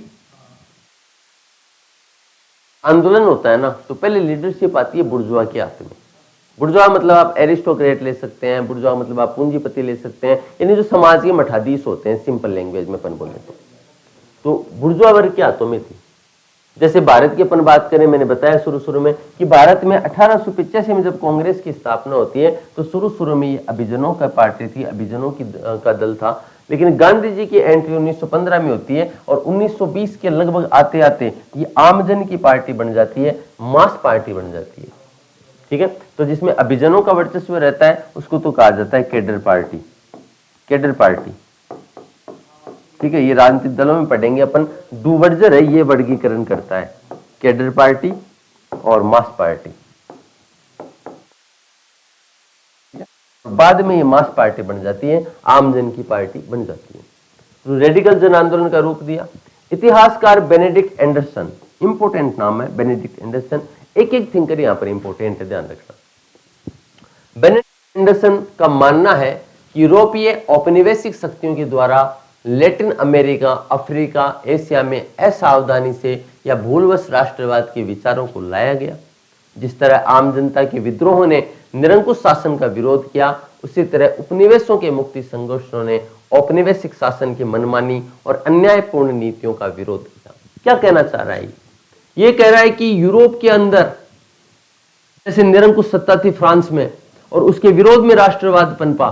आंदोलन होता है ना, तो पहले लीडरशिप आती है बुर्जुआ के हाथ में। बुर्जुआ मतलब आप एरिस्टोक्रेट ले सकते हैं, बुर्जुआ मतलब आप पूंजीपति ले सकते हैं, यानी जो समाज के मठाधीश होते हैं, सिंपल लैंग्वेज में अपन बोले तो बुर्जुआ वर्ग के हाथों में थी। जैसे भारत की अपन बात करें, मैंने बताया शुरू में कि भारत में 1885 में जब कांग्रेस की स्थापना होती है तो शुरू में ये अभिजनों का पार्टी थी, अभिजनों की का दल था। लेकिन गांधी जी की एंट्री 1915 में होती है और 1920 के लगभग आते आते ये आमजन की पार्टी बन जाती है, मास पार्टी बन जाती है। ठीक है, तो जिसमें अभिजनों का वर्चस्व रहता है उसको तो कहा जाता है कैडर पार्टी। कैडर पार्टी, ठीक है, ये राजनीतिक दलों में पढ़ेंगे अपन। डूवर्जर है, ये वर्गीकरण करता है कैडर पार्टी और मास पार्टी। बाद में ये मास पार्टी बन जाती है, आमजन की पार्टी बन जाती है। तो रेडिकल जन आंदोलन का रूप दिया। इतिहासकार बेनेडिक्ट एंडरसन, इंपोर्टेंट नाम है बेनेडिक्ट एंडरसन, एक एक थिंकर यहां पर इंपोर्टेंट है, ध्यान रखना। बेनेडिक्ट एंडरसन का मानना है कि यूरोपीय औपनिवेशिक शक्तियों के द्वारा लैटिन अमेरिका, अफ्रीका, एशिया में असावधानी से या भूलवश राष्ट्रवाद के विचारों को लाया गया। जिस तरह आम जनता के विद्रोहों ने निरंकुश शासन का विरोध किया, उसी तरह उपनिवेशों के मुक्ति संघर्षों ने औपनिवेशिक शासन की मनमानी और अन्यायपूर्ण नीतियों का विरोध किया। क्या कहना चाह रहा है ये कह रहा है कि यूरोप के अंदर जैसे निरंकुश सत्ता थी फ्रांस में और उसके विरोध में राष्ट्रवाद पनपा,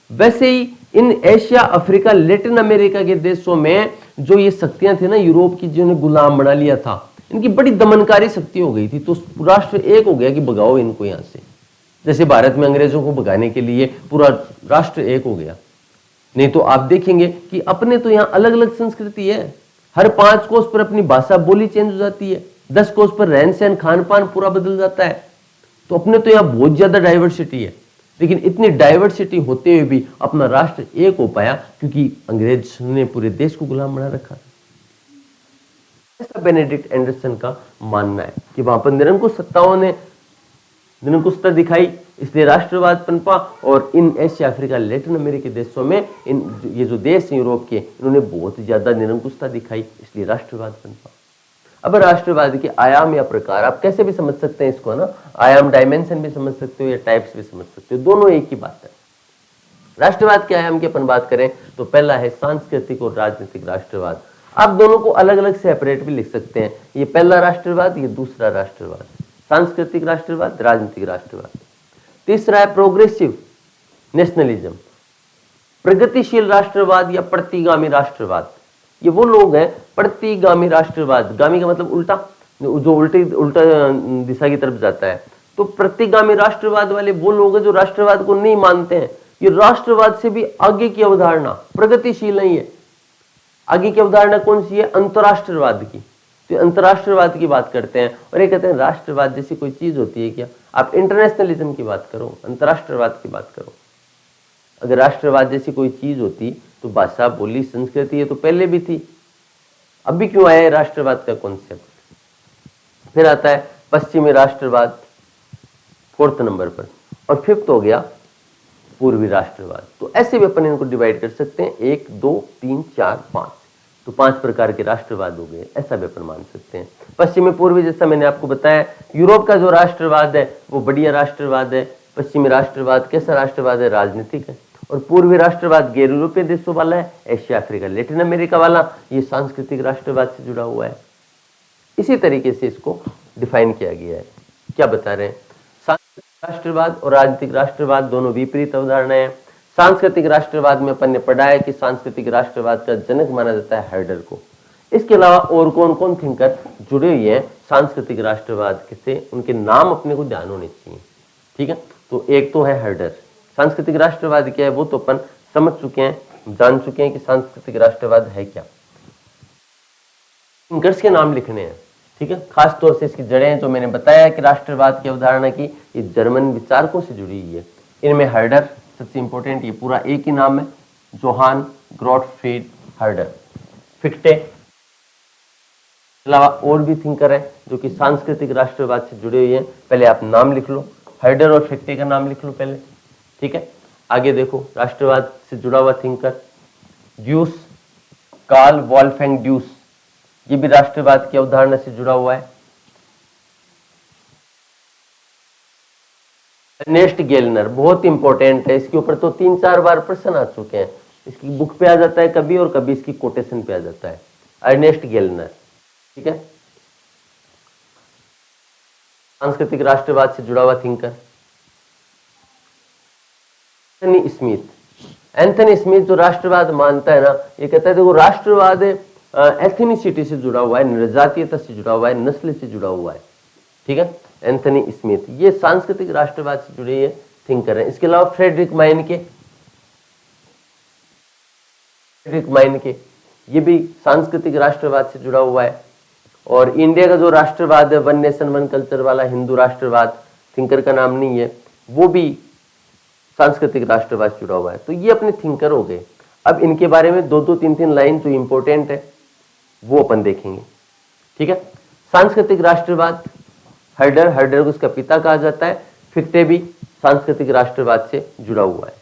वैसे ही इन एशिया, अफ्रीका, लैटिन अमेरिका के देशों में जो ये शक्तियां थी ना यूरोप की, जिन्होंने गुलाम बना लिया था, इनकी बड़ी दमनकारी शक्ति हो गई थी। तो राष्ट्र एक हो गया कि भगाओ इनको यहां से। जैसे भारत में अंग्रेजों को भगाने के लिए पूरा राष्ट्र एक हो गया। नहीं तो आप देखेंगे कि अपने तो यहाँ अलग अलग संस्कृति है, हर 5 कोस पर अपनी भाषा बोली चेंज हो जाती है, 10 कोस पर रहन सहन खान पान पूरा बदल जाता है। तो अपने तो यहाँ बहुत ज्यादा डाइवर्सिटी है, लेकिन इतनी डाइवर्सिटी होते हुए भी अपना राष्ट्र एक हो पाया क्योंकि अंग्रेज ने पूरे देश को गुलाम बना रखा। ऐसा बेनेडिक्ट एंडरसन का मानना है कि वहां पर निरंकुश सत्ताओं ने निरंकुशता दिखाई, इसलिए राष्ट्रवाद पनपा। और इन एशिया, अफ्रीका, लैटिन अमेरिकी देशों में ये जो देश हैं यूरोप के, इन्होंने बहुत ज्यादा निरंकुशता दिखाई, इसलिए राष्ट्रवाद पनपा। अब राष्ट्रवाद के आयाम या प्रकार आप कैसे भी समझ सकते हैं इसको ना, आयाम डायमेंशन भी समझ सकते हो या टाइप्स भी समझ सकते हो, दोनों एक ही बात है। राष्ट्रवाद के आयाम की अपन बात करें तो पहला है सांस्कृतिक और राजनीतिक राष्ट्रवाद। आप दोनों को अलग अलग सेपरेट भी लिख सकते हैं, ये पहला राष्ट्रवाद, ये दूसरा राष्ट्रवाद, सांस्कृतिक राष्ट्रवाद, राजनीतिक राष्ट्रवाद। तीसरा है प्रोग्रेसिव नेशनलिज्म, प्रगतिशील राष्ट्रवाद या प्रतिगामी राष्ट्रवाद। ये वो लोग हैं, प्रतिगामी राष्ट्रवाद, गामी का मतलब उल्टा, जो उल्टा दिशा की तरफ जाता है। तो प्रतिगामी राष्ट्रवाद वाले वो लोग हैं जो राष्ट्रवाद को नहीं मानते हैं, ये राष्ट्रवाद से भी आगे की अवधारणा, प्रगतिशील नहीं है। आगे की अवधारणा कौन सी है? अंतरराष्ट्रवाद की। तो अंतरराष्ट्रवाद की बात करते हैं और ये कहते हैं राष्ट्रवाद जैसी कोई चीज होती है क्या? आप इंटरनेशनलिज्म की बात करो, अंतरराष्ट्रवाद की बात करो। अगर राष्ट्रवाद जैसी कोई चीज होती तो भाषा, बोली, संस्कृति ये तो पहले भी थी, अब भी क्यों आया है राष्ट्रवाद का कॉन्सेप्ट? फिर आता है पश्चिमी राष्ट्रवाद 4th नंबर पर, और 5th हो गया पूर्वी राष्ट्रवाद। तो ऐसे भी अपन इनको डिवाइड कर सकते हैं, 1 2 3 4 5, तो 5 प्रकार के राष्ट्रवाद हो गए, ऐसा भी अपन मान सकते हैं। पश्चिमी पूर्वी, जैसा मैंने आपको बताया, यूरोप का जो राष्ट्रवाद है वो बढ़िया राष्ट्रवाद है। पश्चिमी राष्ट्रवाद कैसा राष्ट्रवाद है? राजनीतिक है। और पूर्वी राष्ट्रवाद गैर यूरोपीय देशों वाला है, एशिया, अफ्रीका, लैटिन अमेरिका वाला, ये सांस्कृतिक राष्ट्रवाद से जुड़ा हुआ है। इसी तरीके से इसको डिफाइन किया गया है। क्या बता रहे हैं? सांस्कृतिक राष्ट्रवाद और राजनीतिक राष्ट्रवाद दोनों विपरीत अवधारणाएं हैं। सांस्कृतिक राष्ट्रवाद में अपन ने पढ़ा है कि सांस्कृतिक राष्ट्रवाद का जनक माना जाता है हर्डर को। इसके अलावा और कौन कौन थिंकर जुड़े हुए हैं सांस्कृतिक राष्ट्रवाद से, उनके नाम अपने को ध्यान होने चाहिए। ठीक है, तो एक तो है हर्डर, सांस्कृतिक राष्ट्रवाद क्या है वो तो अपन समझ चुके हैं, जान चुके हैं कि सांस्कृतिक राष्ट्रवाद है क्या। थिंकर्स के नाम लिखने हैं, ठीक है, खास तौर से इसकी जड़ें जो मैंने बताया कि राष्ट्रवाद की अवधारणा की ये जर्मन विचारकों से जुड़ी हुई है। इनमें हर्डर सबसे इंपॉर्टेंट, ये पूरा एक ही नाम है, जोहान गॉटफ्रीड हर्डर। फिक्टे अलावा और भी थिंकर है जो कि सांस्कृतिक राष्ट्रवाद से जुड़े हुए हैं। पहले आप नाम लिख लो, हर्डर और फिक्टे का नाम लिख लो पहले, ठीक है। आगे देखो राष्ट्रवाद से जुड़ा हुआ थिंकर ड्यूस, कार्ल वॉल्फगैंग ड्यूस, ये भी राष्ट्रवाद की अवधारणा से जुड़ा हुआ है। अर्नेस्ट गेलनर बहुत इंपॉर्टेंट है, इसके ऊपर तो 3-4 बार प्रश्न आ चुके हैं, इसकी बुक पे आ जाता है कभी और कभी इसकी कोटेशन पे आ जाता है। अर्नेस्ट गेलनर, ठीक है, सांस्कृतिक राष्ट्रवाद से जुड़ा हुआ thinker. Anthony Smith, Anthony Smith जो राष्ट्रवाद मानता है ना, ये कहता है देखो राष्ट्रवाद एथनिसिटी से जुड़ा हुआ है, निर्जातीयता से जुड़ा हुआ है, नस्ल से जुड़ा हुआ है, ठीक है। एंथनी स्मिथ ये सांस्कृतिक राष्ट्रवाद से जुड़े ये थिंकर है। इसके अलावा फ्रेडरिक माइनके ये भी सांस्कृतिक राष्ट्रवाद से जुड़ा हुआ है। और इंडिया का जो राष्ट्रवाद है, वन नेशन वन कल्चर वाला हिंदू राष्ट्रवाद, थिंकर का नाम नहीं है, वो भी सांस्कृतिक राष्ट्रवाद से जुड़ा हुआ है। तो ये अपने थिंकर हो गए। अब इनके बारे में 2-2, 3-3 लाइन जो इंपॉर्टेंट है वो अपन देखेंगे, ठीक है। सांस्कृतिक राष्ट्रवाद, हर्डर को उसका पिता कहा जाता है। फिक्टे भी सांस्कृतिक राष्ट्रवाद से जुड़ा हुआ है।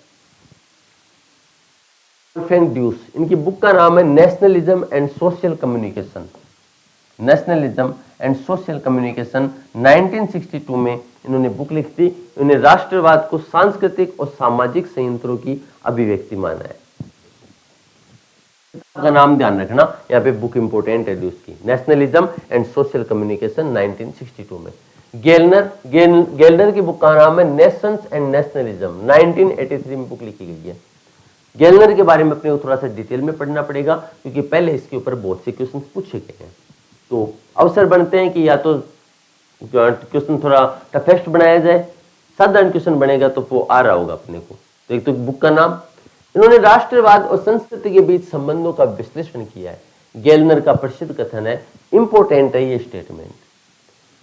वॉल्फगैंग ड्यूस, इनकी बुक का नाम है nationalism and social communication. Nationalism and social communication 1962 में इन्होंने बुक लिखी थी। इन्होंने राष्ट्रवाद को सांस्कृतिक और सामाजिक संयंत्रों की अभिव्यक्ति माना है। का नाम ध्यान रखना, यहाँ पे बुक इंपोर्टेंट है ड्यूस की, नेशनलिज्म एंड सोशल कम्युनिकेशन 1962 में। गेलनर की बुक का नाम है नेशंस एंड नेशनलिज्म, 1983 में बुक लिखी गई है। गेलनर के बारे में अपने को थोड़ा सा डिटेल में पढ़ना पड़ेगा क्योंकि पहले इसके ऊपर बहुत से क्वेश्चन पूछे गए हैं। तो अवसर बनते हैं कि या तो क्वेश्चन थोड़ा टफेस्ट बनाया जाए, साधारण क्वेश्चन बनेगा तो वो आ रहा होगा अपने को। तो एक तो बुक का नाम, इन्होंने राष्ट्रवाद और संस्कृति के बीच संबंधों का विश्लेषण किया है। गेलनर का प्रसिद्ध कथन है, इंपोर्टेंट है ये स्टेटमेंट,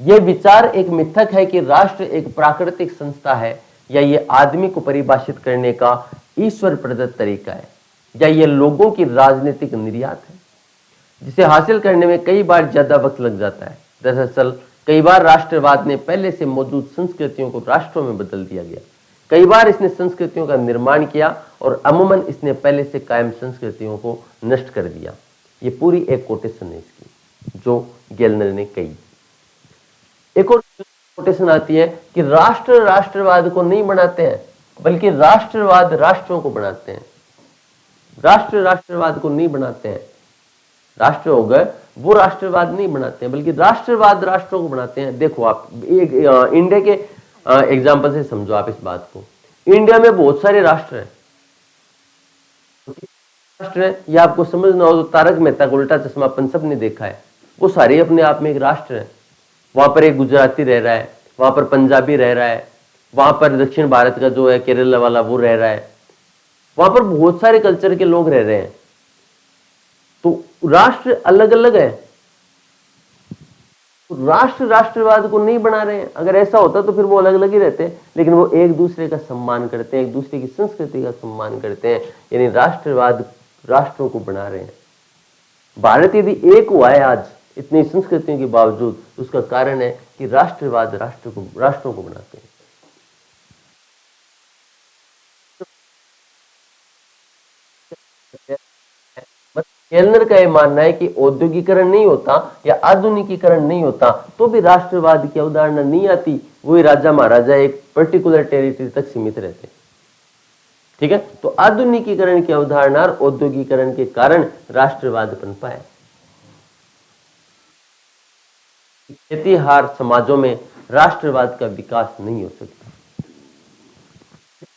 ये विचार एक मिथक है कि राष्ट्र एक प्राकृतिक संस्था है या ये आदमी को परिभाषित करने का ईश्वर प्रदत्त तरीका है या ये लोगों की राजनीतिक निर्यात है जिसे हासिल करने में कई बार ज्यादा वक्त लग जाता है। दरअसल कई बार राष्ट्रवाद ने पहले से मौजूद संस्कृतियों को राष्ट्रों में बदल दिया गया, कई बार इसने संस्कृतियों का निर्माण किया और अमूमन इसने पहले से कायम संस्कृतियों को नष्ट कर दिया। ये पूरी एक कोटेशन है इसकी जो गेलनर ने कही। एक और कोटेशन आती है कि राष्ट्र राष्ट्रवाद को नहीं बनाते हैं बल्कि राष्ट्रवाद राष्ट्रों को बनाते हैं। राष्ट्र राष्ट्रवाद को नहीं बनाते हैं, राष्ट्र हो गए वो राष्ट्रवाद नहीं बनाते हैं बल्कि राष्ट्रवाद राष्ट्रों को बनाते हैं। देखो आप एक इंडिया के एग्जाम्पल से समझो आप इस बात को। इंडिया में बहुत सारे राष्ट्र हैं, राष्ट्र है ये आपको समझना हो तो तारक मेहता का उल्टा चश्मा अपन सब ने देखा है, वो सारे अपने आप में एक राष्ट्र है। वहां पर एक गुजराती रह रहा है, वहां पर पंजाबी रह रहा है, वहां पर दक्षिण भारत का जो है केरला वाला वो रह रहा है, वहां पर बहुत सारे कल्चर के लोग रह रहे हैं। तो राष्ट्र अलग अलग है, तो राष्ट्र राष्ट्रवाद को नहीं बना रहे हैं। अगर ऐसा होता तो फिर वो अलग अलग ही रहते हैं, लेकिन वो एक दूसरे का सम्मान करते हैं, एक दूसरे की संस्कृति का सम्मान करते हैं, यानी राष्ट्रवाद राष्ट्रों को बना रहे हैं। भारत यदि एक हुआ है आज इतनी संस्कृतियों के बावजूद, उसका कारण है कि राष्ट्रवाद राष्ट्रों को बनाते हैं। गेलनर का यह मानना है कि औद्योगिकरण नहीं होता या आधुनिकीकरण नहीं होता तो भी राष्ट्रवाद की अवधारणा नहीं आती, वही राजा महाराजा एक पर्टिकुलर टेरिटरी तक सीमित रहते। ठीक है, तो आधुनिकीकरण की अवधारणा और औद्योगिकरण के कारण राष्ट्रवाद पनपा है। खेतीहार समाजों में राष्ट्रवाद का विकास नहीं हो सकता।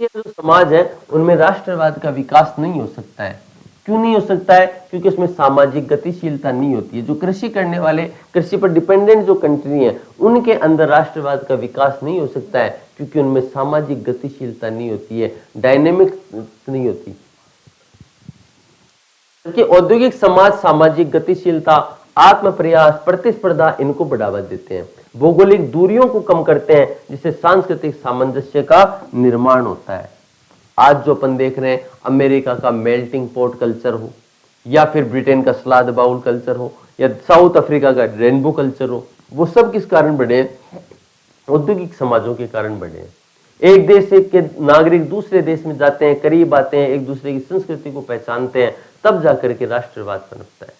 जो समाज है उनमें राष्ट्रवाद का विकास नहीं हो सकता है। क्यों नहीं हो सकता है? क्योंकि उसमें सामाजिक गतिशीलता नहीं होती है। जो कृषि करने वाले, कृषि पर डिपेंडेंट जो कंट्री हैं, उनके अंदर राष्ट्रवाद का विकास नहीं हो सकता है, क्योंकि उनमें सामाजिक गतिशीलता नहीं होती है, डायनेमिक नहीं होती। कि औद्योगिक समाज सामाजिक गतिशीलता, आत्म प्रयास, प्रतिस्पर्धा इनको बढ़ावा देते हैं, भौगोलिक दूरियों को कम करते हैं, जिससे सांस्कृतिक सामंजस्य का निर्माण होता है। आज जो अपन देख रहे हैं, अमेरिका का मेल्टिंग पॉट कल्चर हो, या फिर ब्रिटेन का सलाद बाउल कल्चर हो, या साउथ अफ्रीका का रेनबो कल्चर हो, वो सब किस कारण बढ़े हैं? औद्योगिक समाजों के कारण बढ़े हैं। एक देश से के नागरिक दूसरे देश में जाते हैं, करीब आते हैं, एक दूसरे की संस्कृति को पहचानते हैं, तब जाकर के राष्ट्रवाद पनपता है।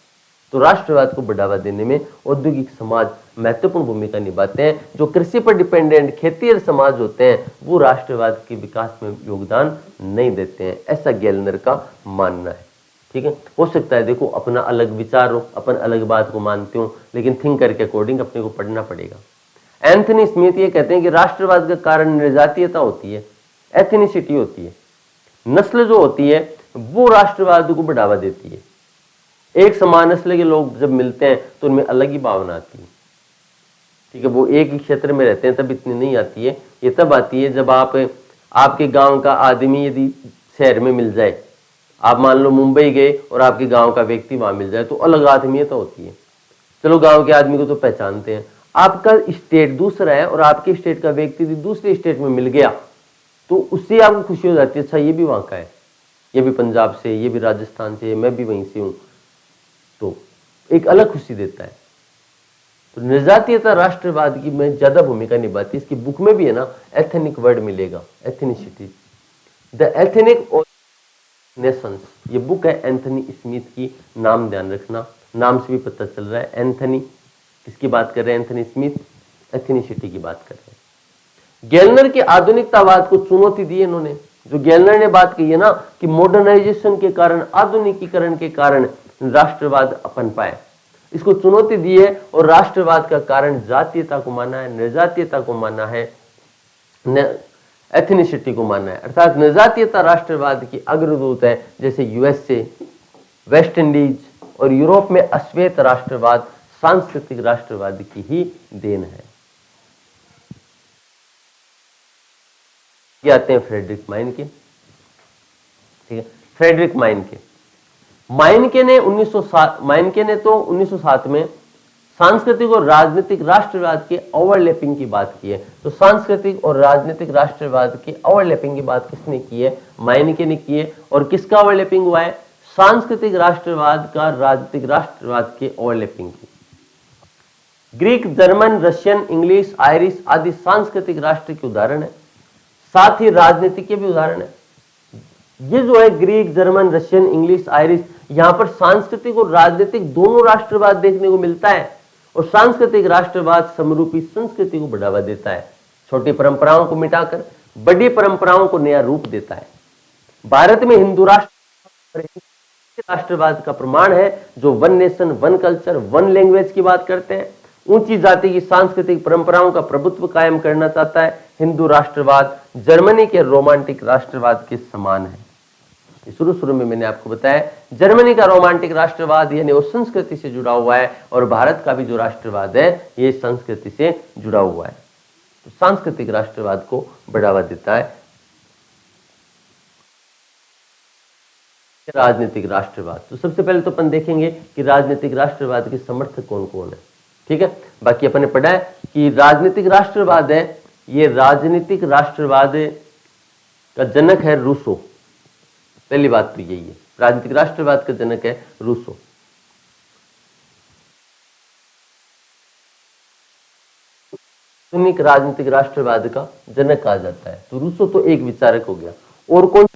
तो राष्ट्रवाद को बढ़ावा देने में औद्योगिक समाज महत्वपूर्ण भूमिका निभाते हैं। जो कृषि पर डिपेंडेंट खेतीहर समाज होते हैं, वो राष्ट्रवाद के विकास में योगदान नहीं देते हैं, ऐसा गेलनर का मानना है। ठीक है, हो सकता है देखो अपना अलग विचार हो, अपन अलग बात को मानते हो, लेकिन थिंकर के अकॉर्डिंग अपने को पढ़ना पड़ेगा। एंथनी स्मिथ ये कहते हैं कि राष्ट्रवाद का कारण निर्जातीयता होती है, एथनिसिटी होती है, नस्ल जो होती है वो राष्ट्रवाद को बढ़ावा देती है। एक समान नस्ल के लोग जब मिलते हैं तो उनमें अलग ही भावना आती है। ठीक है, वो एक ही क्षेत्र में रहते हैं तब इतनी नहीं आती है, ये तब आती है जब आपके गांव का आदमी यदि शहर में मिल जाए, आप मान लो मुंबई गए और आपके गांव का व्यक्ति वहां मिल जाए, तो अलग आत्मीयता होती है। चलो गांव के आदमी को तो पहचानते हैं, आपका स्टेट दूसरा है और आपके स्टेट का व्यक्ति दूसरे स्टेट में मिल गया, तो उससे आपको खुशी हो जाती है, अच्छा ये भी वहां का है, ये भी पंजाब से, ये भी राजस्थान से, मैं भी वहीं से हूं, तो एक अलग खुशी देता है। तो निर्जातीयता राष्ट्रवाद की में ज्यादा भूमिका निभाती है। इसकी बुक में भी है ना, एथनिक वर्ड मिलेगा, एथनिसिटी, द एथनिक नेशंस, ये बुक है एंथनी स्मिथ की, नाम ध्यान रखना, नाम से भी पता चल रहा है एंथनी किसकी बात कर रहे हैं, एंथनी स्मिथ एथनिसिटी की बात कर रहे हैं। गेलनर के आधुनिकतावाद को चुनौती दी इन्होंने। जो गेलनर ने बात की है ना कि मॉडर्नाइजेशन के कारण, आधुनिकीकरण के कारण राष्ट्रवाद अपन पाए, इसको चुनौती दी है और राष्ट्रवाद का कारण जातीयता को माना है, निर्जातीयता को माना है, एथनिसिटी को माना है। अर्थात निर्जातीयता राष्ट्रवाद की अग्रदूत है, जैसे यूएसए, वेस्ट इंडीज और यूरोप में अश्वेत राष्ट्रवाद सांस्कृतिक राष्ट्रवाद की ही देन है। ये आते हैं फ्रेडरिक माइनके। ठीक है, फ्रेडरिक माइनके, माइनके ने 1907 में सांस्कृतिक और राजनीतिक राष्ट्रवाद के ओवरलैपिंग की बात की है। तो सांस्कृतिक और राजनीतिक राष्ट्रवाद के ओवरलैपिंग की बात किसने की है? माइनके ने की है। और किसका ओवरलैपिंग हुआ है? सांस्कृतिक राष्ट्रवाद का राजनीतिक राष्ट्रवाद के ओवरलैपिंग की। Greek, German, Russian, English, Irish आदि सांस्कृतिक राष्ट्र के उदाहरण है, साथ ही राजनीतिक के भी उदाहरण है। ये जो है Greek, German, Russian, English, Irish, यहां पर सांस्कृतिक और राजनीतिक दोनों राष्ट्रवाद देखने को मिलता है। और सांस्कृतिक राष्ट्रवाद समरूपी संस्कृति को बढ़ावा देता है, छोटी परंपराओं को मिटाकर बड़ी परंपराओं को नया रूप देता है। भारत में हिंदू राष्ट्रवाद का प्रमाण है, जो one nation, one culture, one language की बात करते हैं, ऊंची जाति की सांस्कृतिक परंपराओं का प्रभुत्व कायम करना चाहता है। हिंदू राष्ट्रवाद जर्मनी के रोमांटिक राष्ट्रवाद के समान है। शुरू में मैंने आपको बताया, जर्मनी का रोमांटिक राष्ट्रवाद यानी वो संस्कृति से जुड़ा हुआ है, और भारत का भी जो राष्ट्रवाद है ये संस्कृति से जुड़ा हुआ है। तो सांस्कृतिक राष्ट्रवाद को बढ़ावा देता है। राजनीतिक राष्ट्रवाद, तो सबसे पहले तो अपन देखेंगे कि राजनीतिक राष्ट्रवाद के समर्थक कौन कौन है। ठीक है, बाकी अपन ने पढ़ा है कि राजनीतिक राष्ट्रवाद है, ये राजनीतिक राष्ट्रवाद का जनक है रूसो। पहली बात तो यही है, राजनीतिक राष्ट्रवाद का जनक है रूसो। आधुनिक राजनीतिक राष्ट्रवाद का जनक कहा जाता है, तो रूसो तो एक विचारक हो गया। और कौन